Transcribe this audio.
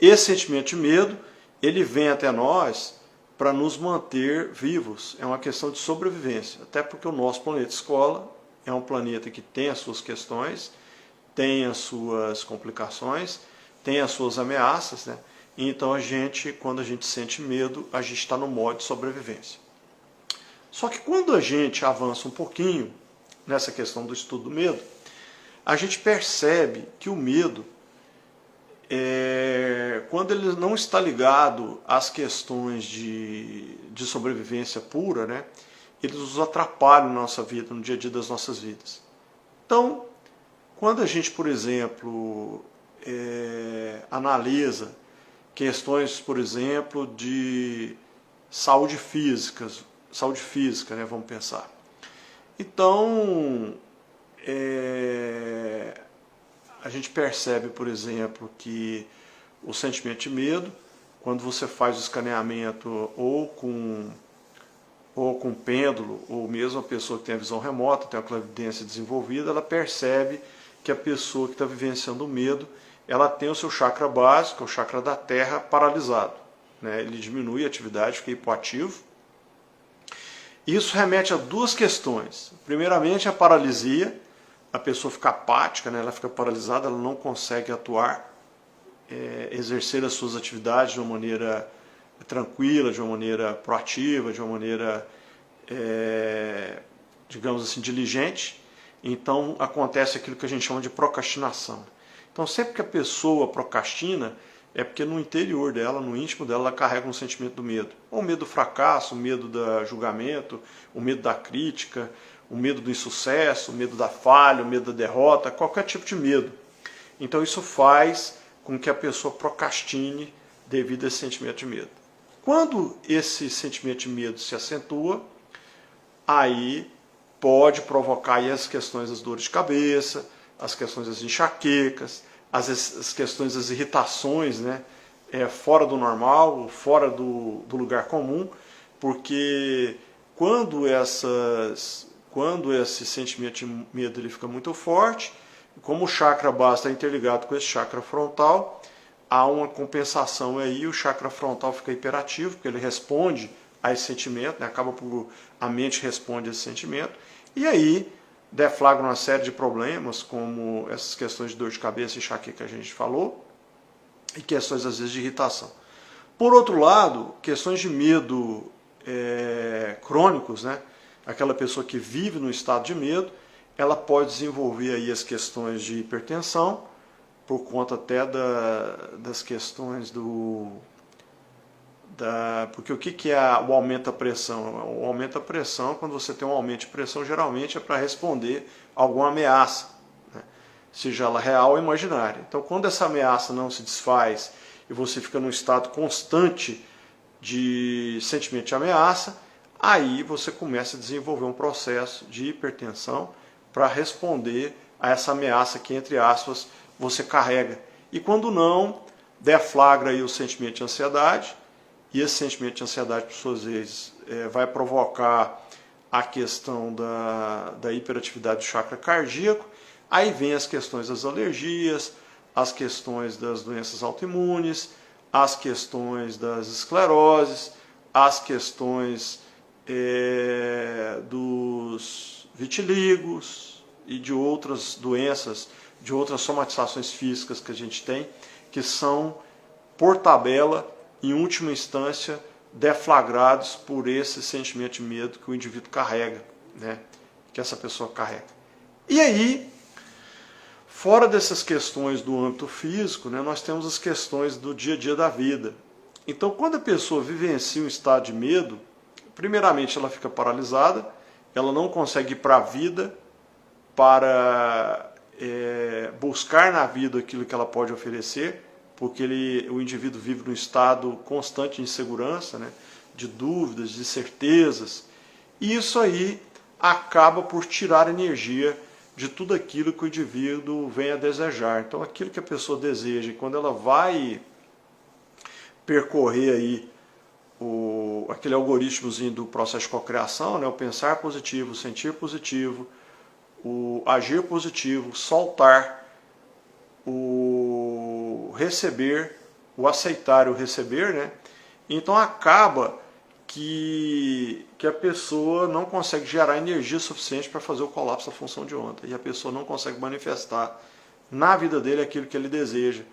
esse sentimento de medo, ele vem até nós para nos manter vivos. É uma questão de sobrevivência. Até porque o nosso planeta escola é um planeta que tem as suas questões, tem as suas complicações, tem as suas ameaças, né? Então quando a gente sente medo, a gente está no modo de sobrevivência. Só que quando a gente avança um pouquinho nessa questão do estudo do medo, a gente percebe que o medo, quando ele não está ligado às questões de sobrevivência pura, né, eles nos atrapalham na nossa vida, no dia a dia das nossas vidas. Então, quando a gente, por exemplo, analisa questões, por exemplo, de saúde física, né, vamos pensar. Então, a gente percebe, por exemplo, que o sentimento de medo, quando você faz o escaneamento ou com pêndulo, ou mesmo a pessoa que tem a visão remota, tem a clarividência desenvolvida, ela percebe que a pessoa que está vivenciando o medo, ela tem o seu chakra básico, o chakra da terra, paralisado, né? Ele diminui a atividade, fica hipoativo. Isso remete a duas questões. Primeiramente, a paralisia, a pessoa fica apática, né? Ela fica paralisada, ela não consegue atuar, exercer as suas atividades de uma maneira tranquila, de uma maneira proativa, de uma maneira, digamos assim, diligente. Então acontece aquilo que a gente chama de procrastinação. Então sempre que a pessoa procrastina, é porque no interior dela, no íntimo dela, ela carrega um sentimento do medo. Ou o medo do fracasso, o medo do julgamento, o medo da crítica, o medo do insucesso, o medo da falha, o medo da derrota, qualquer tipo de medo. Então isso faz com que a pessoa procrastine devido a esse sentimento de medo. Quando esse sentimento de medo se acentua, aí pode provocar aí as questões das dores de cabeça, as questões das enxaquecas, as questões das irritações, né, fora do normal, fora do lugar comum, porque quando esse sentimento de medo ele fica muito forte, como o chakra básico está interligado com esse chakra frontal, há uma compensação aí, o chakra frontal fica hiperativo, porque ele responde a esse sentimento, né, a mente responde a esse sentimento, e aí deflagra uma série de problemas, como essas questões de dor de cabeça e enxaqueca que a gente falou, e questões às vezes de irritação. Por outro lado, questões de medo crônicos, né? Aquela pessoa que vive no estado de medo, ela pode desenvolver aí as questões de hipertensão, por conta até das questões porque o que é o aumento da pressão? O aumento da pressão, quando você tem um aumento de pressão, geralmente é para responder a alguma ameaça, né? Seja ela real ou imaginária. Então, quando essa ameaça não se desfaz e você fica num estado constante de sentimento de ameaça, aí você começa a desenvolver um processo de hipertensão para responder a essa ameaça que, entre aspas, você carrega. E quando não, deflagra aí o sentimento de ansiedade, e esse sentimento de ansiedade, por suas vezes, vai provocar a questão da hiperatividade do chakra cardíaco. Aí vem as questões das alergias, as questões das doenças autoimunes, as questões das escleroses, as questões dos vitíligos e de outras doenças, de outras somatizações físicas que a gente tem, que são, por tabela, em última instância, deflagrados por esse sentimento de medo que o indivíduo carrega, né? Que essa pessoa carrega. E aí, fora dessas questões do âmbito físico, né, nós temos as questões do dia a dia da vida. Então, quando a pessoa vivencia um estado de medo, primeiramente ela fica paralisada, ela não consegue ir para a vida para buscar na vida aquilo que ela pode oferecer, porque o indivíduo vive num estado constante de insegurança, né, de dúvidas, de certezas, e isso aí acaba por tirar energia de tudo aquilo que o indivíduo vem a desejar. Então, aquilo que a pessoa deseja, quando ela vai percorrer aí aquele algoritmozinho do processo de cocriação, né, o pensar positivo, o sentir positivo, o agir positivo, soltar, o receber, o aceitar e o receber, né? Então acaba que a pessoa não consegue gerar energia suficiente para fazer o colapso da função de onda. E a pessoa não consegue manifestar na vida dele aquilo que ele deseja.